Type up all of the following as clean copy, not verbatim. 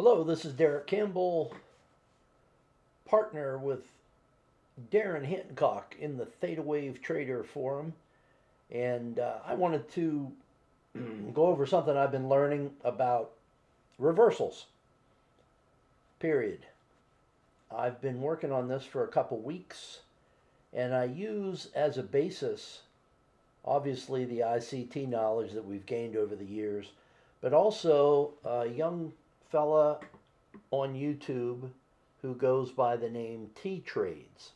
Hello, this is Derek Campbell, partner with Darren Hancock in the Theta Wave Trader Forum. And I wanted to go over something I've been learning about reversals, period. I've been working on this for a couple weeks, and I use as a basis, obviously, the ICT knowledge that we've gained over the years, but also a young fella on YouTube who goes by the name TTrades.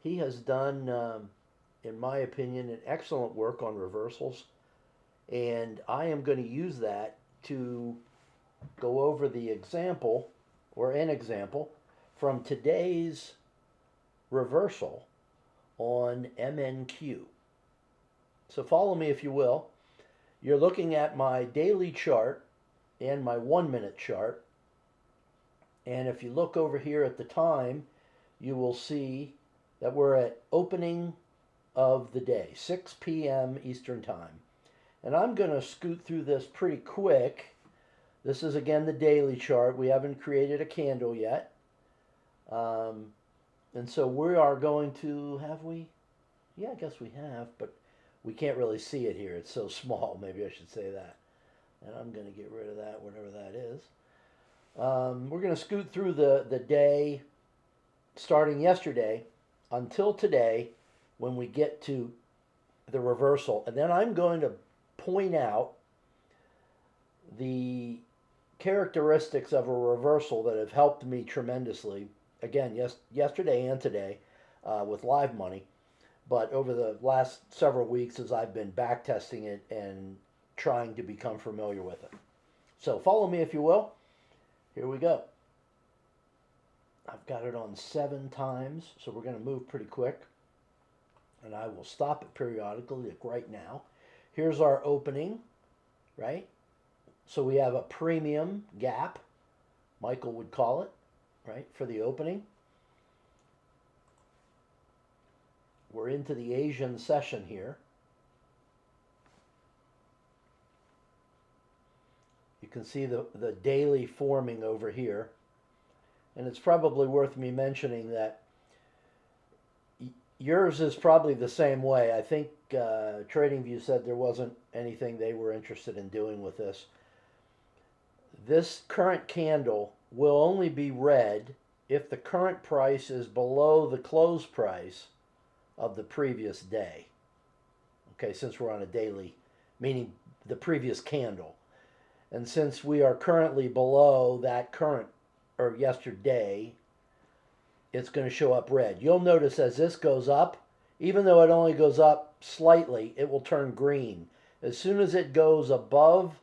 He has done, in my opinion, an excellent work on reversals, and I am going to use that to go over the example, or an example, from today's reversal on MNQ. So follow me if you will. You're looking at my daily chart and my 1 minute chart. And if you look over here at the time, you will see that we're at opening of the day, 6 p.m. Eastern Time. And I'm going to scoot through this pretty quick. This is again the daily chart. We haven't created a candle yet. And so we are going to, have we? Yeah, I guess we have, but we can't really see it here. It's so small. Maybe I should say that. And I'm going to get rid of that, whatever that is. We're going to scoot through the day starting yesterday until today when we get to the reversal. And then I'm going to point out the characteristics of a reversal that have helped me tremendously. Again, yesterday and today with live money. But over the last several weeks as I've been back testing it and trying to become familiar with it. So follow me if you will. Here we go. I've got it on 7 times, so we're going to move pretty quick. And I will stop it periodically, like right now. Here's our opening, right? So we have a premium gap, Michael would call it, right, for the opening. We're into the Asian session here. You can see the daily forming over here. And it's probably worth me mentioning that yours is probably the same way. I think TradingView said there wasn't anything they were interested in doing with this. This current candle will only be read if the current price is below the close price of the previous day. Okay, since we're on a daily, meaning the previous candle. And since we are currently below that current, or yesterday, it's going to show up red. You'll notice as this goes up, even though it only goes up slightly, it will turn green. As soon as it goes above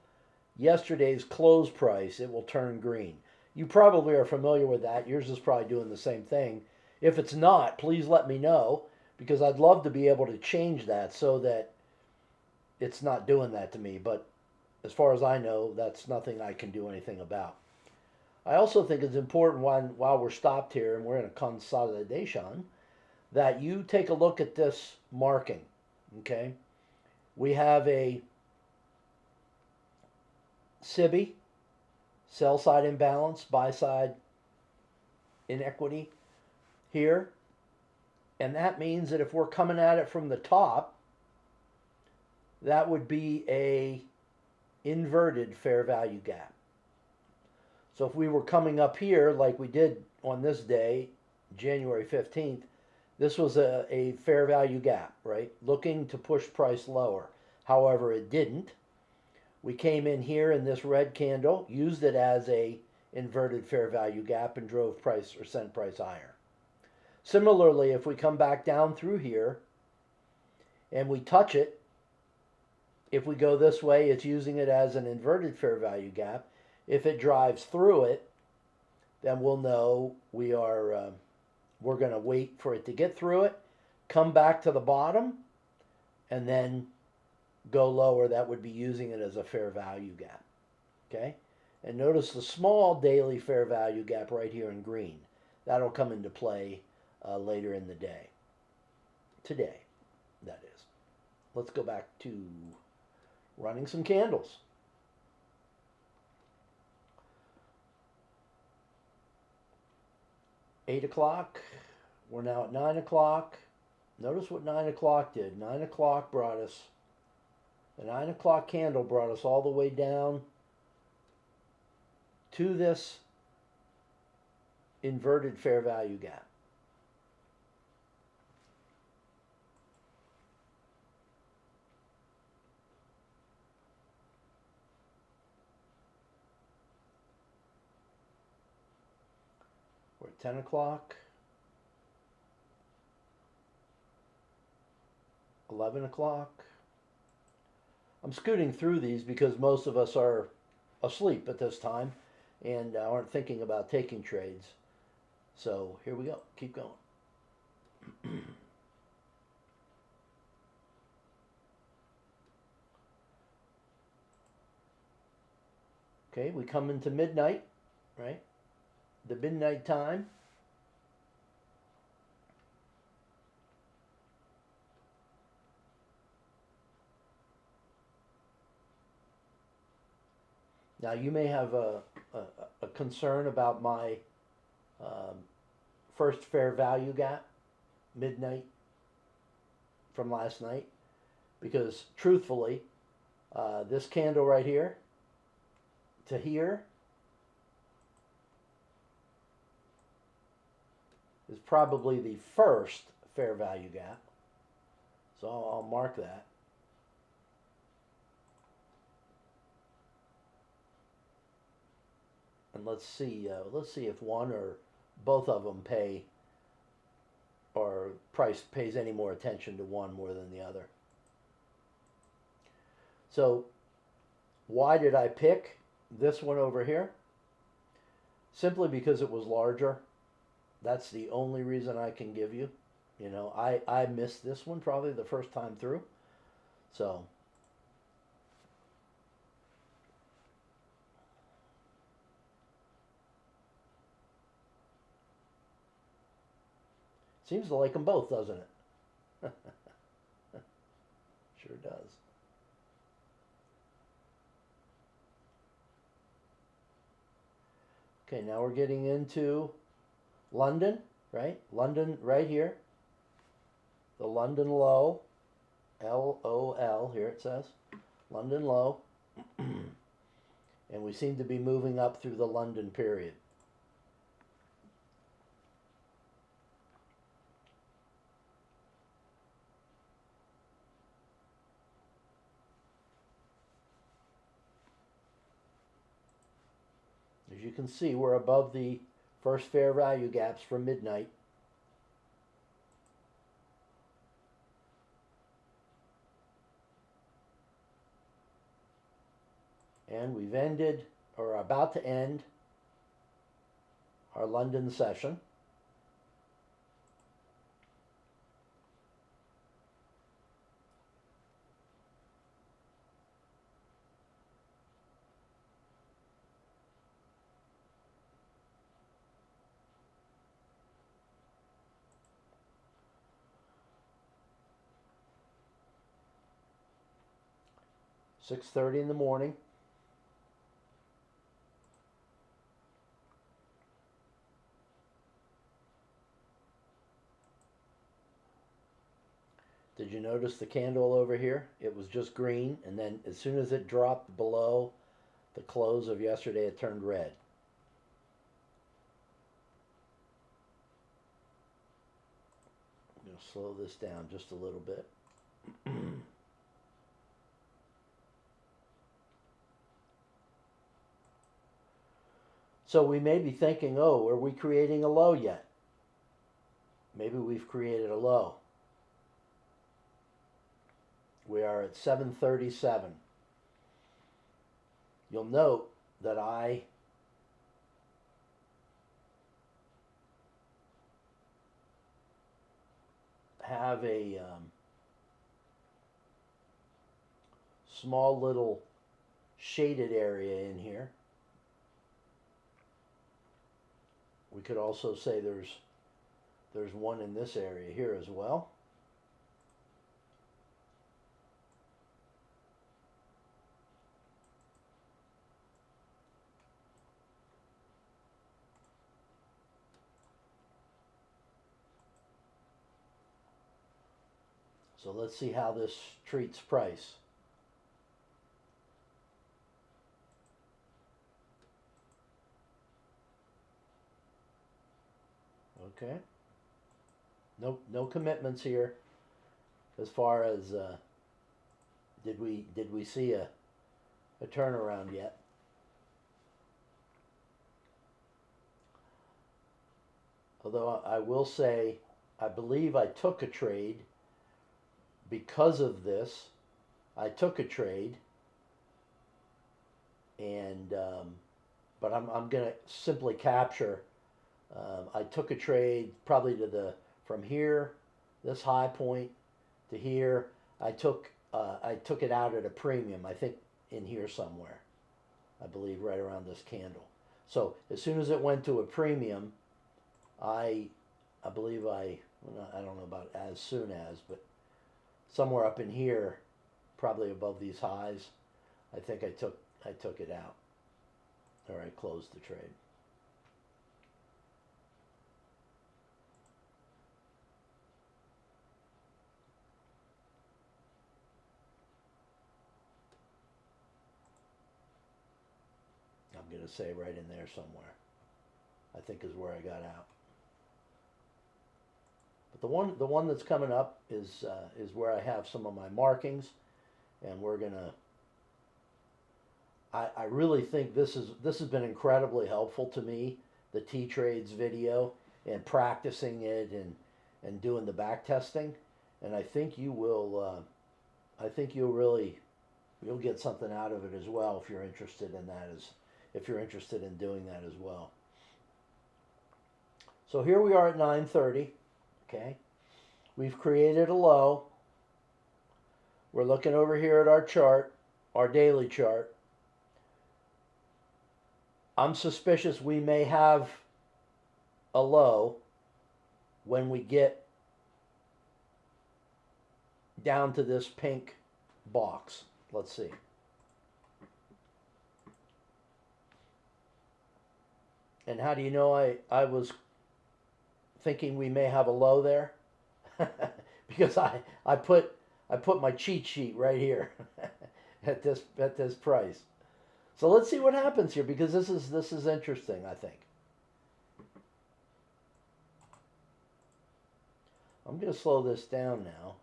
yesterday's close price, it will turn green. You probably are familiar with that. Yours is probably doing the same thing. If it's not, please let me know, because I'd love to be able to change that so that it's not doing that to me. But as far as I know, that's nothing I can do anything about. I also think it's important while we're stopped here and we're in a consolidation that you take a look at this marking, okay? We have a SIBI, sell side imbalance, buy side inequity here. And that means that if we're coming at it from the top, that would be a inverted fair value gap. So if we were coming up here like we did on this day, January 15th, this was a fair value gap, right? Looking to push price lower. However, it didn't. We came in here in this red candle, used it as a inverted fair value gap and drove price or sent price higher. Similarly, if we come back down through here and we touch it, if we go this way, it's using it as an inverted fair value gap. If it drives through it, then we'll know we're going to wait for it to get through it, come back to the bottom, and then go lower. That would be using it as a fair value gap. Okay? And notice the small daily fair value gap right here in green. That'll come into play later in the day. Today, that is. Let's go back to running some candles. 8 o'clock. We're now at 9 o'clock. Notice what 9 o'clock did. 9 o'clock brought us, the 9 o'clock candle brought us all the way down to this inverted fair value gap. We're at 10 o'clock, 11 o'clock. I'm scooting through these because most of us are asleep at this time and aren't thinking about taking trades. So here we go. Keep going. Okay, we come into midnight, right? The midnight time. Now you may have a concern about my um, first fair value gap, midnight from last night, because truthfully, this candle right here to here is probably the first fair value gap. So I'll mark that. And let's see if one or both of them pay, or price pays any more attention to one more than the other. So why did I pick this one over here? Simply because it was larger. That's the only reason I can give you. You know, I missed this one probably the first time through. So seems to like them both, doesn't it? Sure does. Okay, now we're getting into London, right? London right here. The London low, LOL, here it says. London low. And we seem to be moving up through the London period. As you can see, we're above the first fair value gaps for midnight. And we've ended, or are about to end, our London session. (6:30 in the morning). Did you notice the candle over here? It was just green, and then as soon as it dropped below the close of yesterday, it turned red. I'm going to slow this down just a little bit. So we may be thinking, oh, are we creating a low yet? Maybe we've created a low. We are at 737. You'll note that I have a small little shaded area in here. We could also say there's one in this area here as well. So let's see how this treats price. Okay. No commitments here as far as did we see a turnaround yet? Although I will say, I believe I took a trade because of this. I took a trade, and but I'm gonna simply capture. I took a trade probably to from here, this high point to here. I took it out at a premium. I think in here somewhere. I believe right around this candle. So as soon as it went to a premium, I believe I don't know about as soon as, but somewhere up in here, probably above these highs, I think I took it out, or I closed the trade. I'm going to say right in there somewhere, I think is where I got out. But the one that's coming up is where I have some of my markings, and we're gonna. I really think this has been incredibly helpful to me, the TTrades video and practicing it and doing the back testing, and I think you will. I think you'll get something out of it as well if you're interested in that if you're interested in doing that as well. So here we are at 9:30. Okay, we've created a low. We're looking over here at our chart, our daily chart. I'm suspicious we may have a low when we get down to this pink box. Let's see. And how do you know I was thinking we may have a low there? Because I put my cheat sheet right here at this price. So let's see what happens here, because this is interesting, I think. I'm going to slow this down now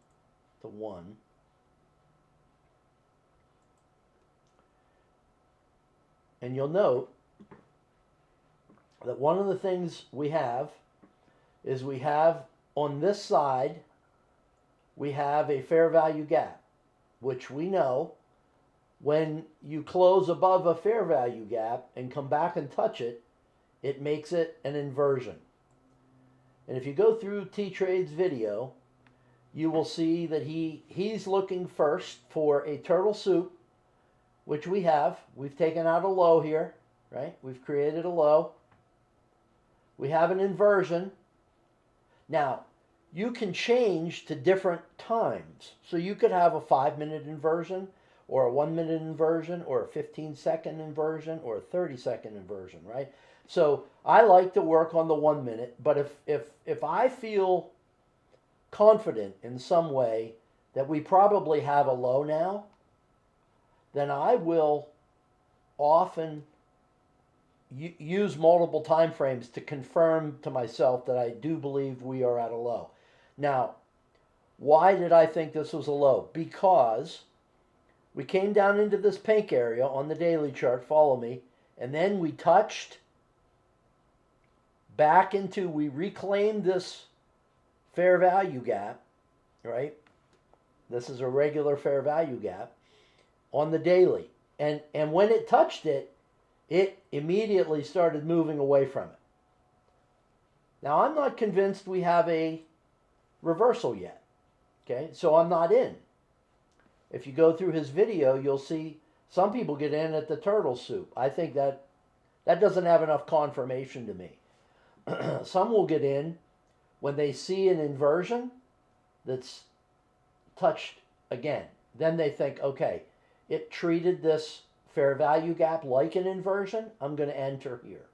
to 1. And you'll note that one of the things we have is we have on this side, we have a fair value gap, which we know when you close above a fair value gap and come back and touch it, it makes it an inversion. And if you go through TTrades' video, you will see that he's looking first for a turtle soup, which we have. We've taken out a low here, right? We've created a low. We have an inversion. Now, you can change to different times. So you could have a 5-minute inversion, or a 1-minute inversion, or a 15-second inversion, or a 30-second inversion, right? So I like to work on the 1 minute, but if I feel confident in some way that we probably have a low now, then I will often use multiple time frames to confirm to myself that I do believe we are at a low. Now, why did I think this was a low? Because we came down into this pink area on the daily chart, follow me, and then we touched back into, we reclaimed this fair value gap, right? This is a regular fair value gap on the daily. And when it touched it, it immediately started moving away from it. Now, I'm not convinced we have a reversal yet, okay? So I'm not in. If you go through his video, you'll see some people get in at the turtle soup. I think that doesn't have enough confirmation to me. Some will get in when they see an inversion that's touched again. Then they think, okay, it treated this fair value gap like an inversion. I'm going to enter here.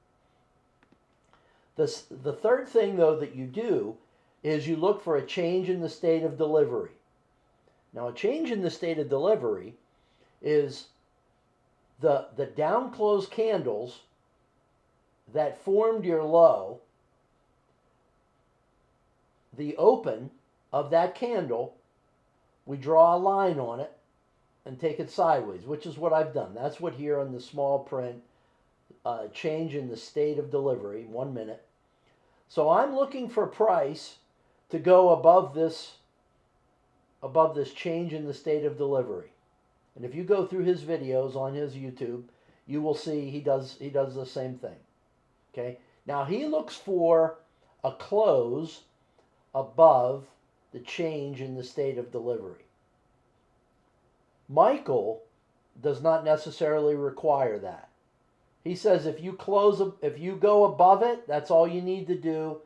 The third thing, though, that you do is you look for a change in the state of delivery. Now, a change in the state of delivery is the down close candles that formed your low, the open of that candle, we draw a line on it and take it sideways, which is what I've done. That's what here on the small print, change in the state of delivery, 1 minute. So I'm looking for price to go above this change in the state of delivery. And if you go through his videos on his YouTube, you will see he does the same thing. Okay? Now he looks for a close above the change in the state of delivery. Michael does not necessarily require that. He says if you go above it, that's all you need to do.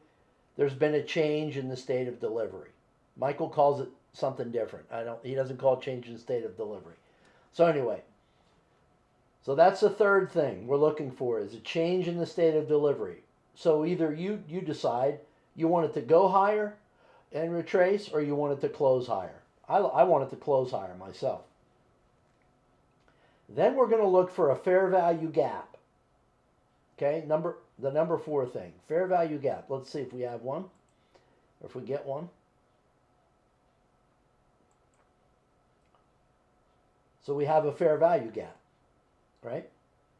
There's been a change in the state of delivery. Michael calls it something different. He doesn't call it change in state of delivery. So anyway, so that's the third thing we're looking for, is a change in the state of delivery. So either you decide you want it to go higher and retrace, or you want it to close higher. I want it to close higher myself. Then we're going to look for a fair value gap. Okay, the number 4 thing, fair value gap. Let's see if we have one, or if we get one. So we have a fair value gap, right?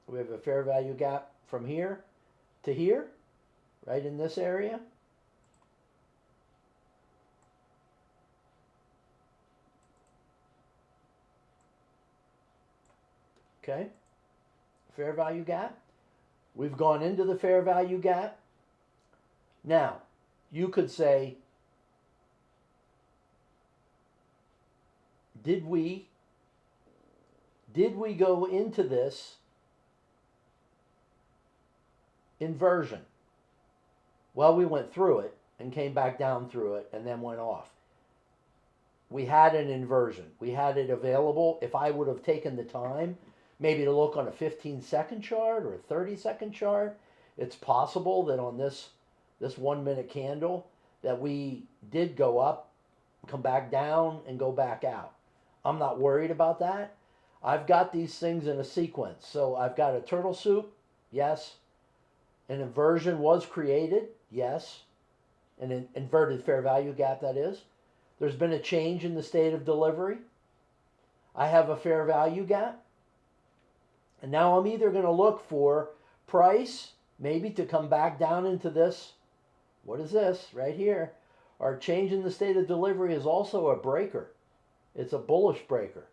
We have a fair value gap from here to here, right in this area. Okay, fair value gap. We've gone into the fair value gap. Now, you could say, did we go into this inversion? Well, we went through it and came back down through it and then went off. We had an inversion. We had it available. If I would have taken the time maybe to look on a 15-second chart or a 30-second chart, it's possible that on this 1 minute candle that we did go up, come back down, and go back out. I'm not worried about that. I've got these things in a sequence. So I've got a turtle soup, yes. An inversion was created, yes. An inverted fair value gap, that is. There's been a change in the state of delivery. I have a fair value gap. And now I'm either going to look for price, maybe to come back down into this. What is this right here? Our change in the state of delivery is also a breaker. It's a bullish breaker.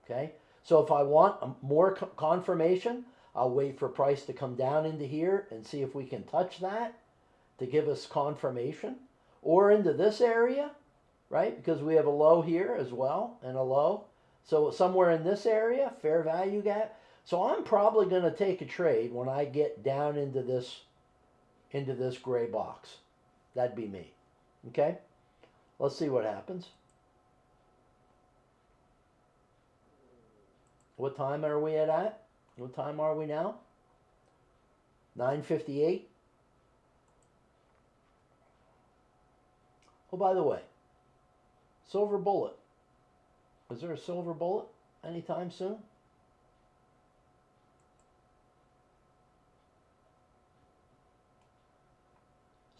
Okay? So if I want more confirmation, I'll wait for price to come down into here and see if we can touch that to give us confirmation. Or into this area, right? Because we have a low here as well and a low. So somewhere in this area, fair value gap. So I'm probably going to take a trade when I get down into this gray box. That'd be me. Okay? Let's see what happens. What time are we at? What time are we now? 9:58. Oh, by the way, silver bullet. Is there a silver bullet anytime soon?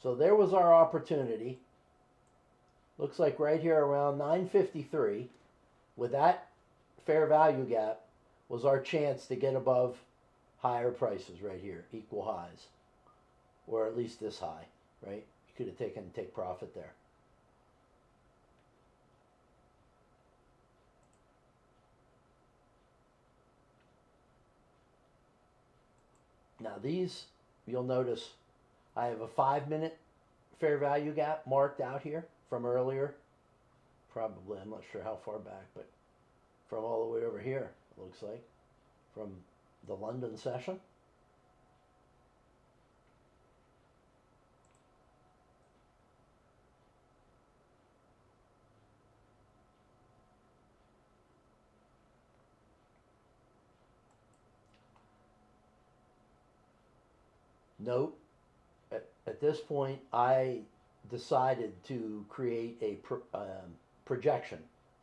So there was our opportunity. Looks like right here around 9:53, with that fair value gap, was our chance to get above higher prices right here, equal highs, or at least this high, right? You could have take profit there. Now these, you'll notice, I have a 5-minute fair value gap marked out here from earlier. Probably, I'm not sure how far back, but from all the way over here, it looks like, from the London session. Note, at this point, I decided to create a projection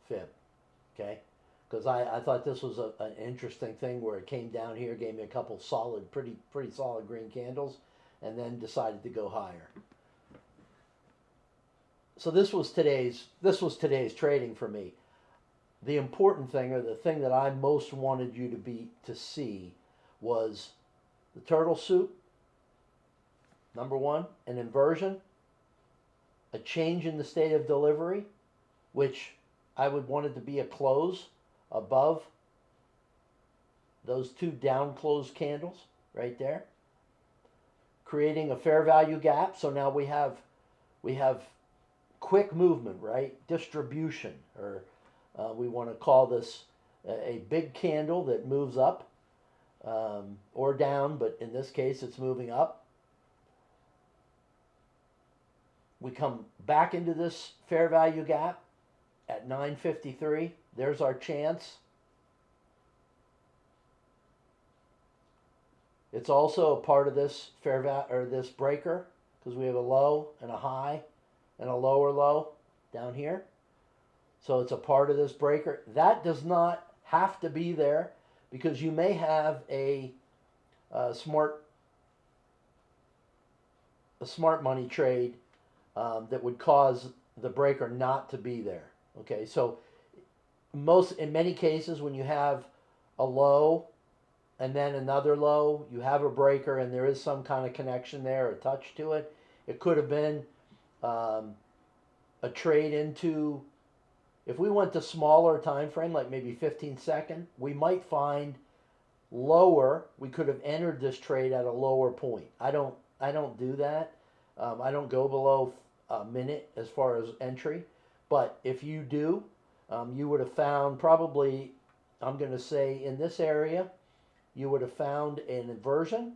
fib, okay? Because I thought this was an interesting thing where it came down here, gave me a couple solid, pretty solid green candles, and then decided to go higher. So this was today's trading for me. The important thing, or the thing that I most wanted you to see, was the turtle soup. Number one, an inversion, a change in the state of delivery, which I would want it to be a close above those two down closed candles right there, creating a fair value gap. So now we have quick movement, right? Distribution, or we want to call this a big candle that moves up or down, but in this case it's moving up. We come back into this fair value gap at 953. There's our chance. It's also a part of this this breaker, because we have a low and a high and a lower low down here. So it's a part of this breaker. That does not have to be there, because you may have a smart money trade that would cause the breaker not to be there. Okay, so in many cases, when you have a low and then another low, you have a breaker and there is some kind of connection there, a touch to it. It could have been a trade into, if we went to smaller time frame, like maybe 15-second, we might find lower. We could have entered this trade at a lower point. I don't do that. I don't go below a minute as far as entry. But if you do, you would have found probably, I'm going to say in this area, you would have found an inversion.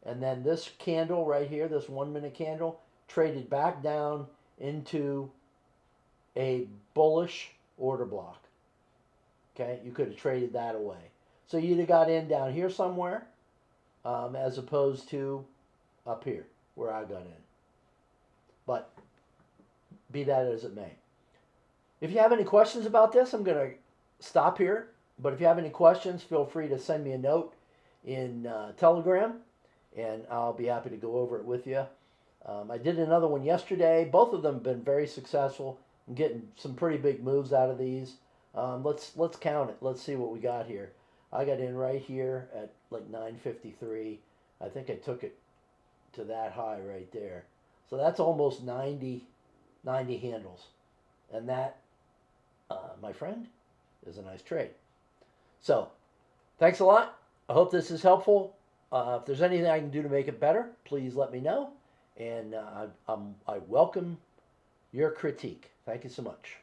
And then this candle right here, this 1 minute candle, traded back down into a bullish order block. Okay, you could have traded that away. So you'd have got in down here somewhere, as opposed to up here where I got in. But be that as it may. If you have any questions about this, I'm going to stop here. But if you have any questions, feel free to send me a note in Telegram, and I'll be happy to go over it with you. I did another one yesterday. Both of them have been very successful. I'm getting some pretty big moves out of these. Let's count it. Let's see what we got here. I got in right here at like 953. I think I took it to that high right there. So that's almost 90 handles. And that, my friend, is a nice trade. So, thanks a lot. I hope this is helpful. If there's anything I can do to make it better, please let me know. And I welcome your critique. Thank you so much.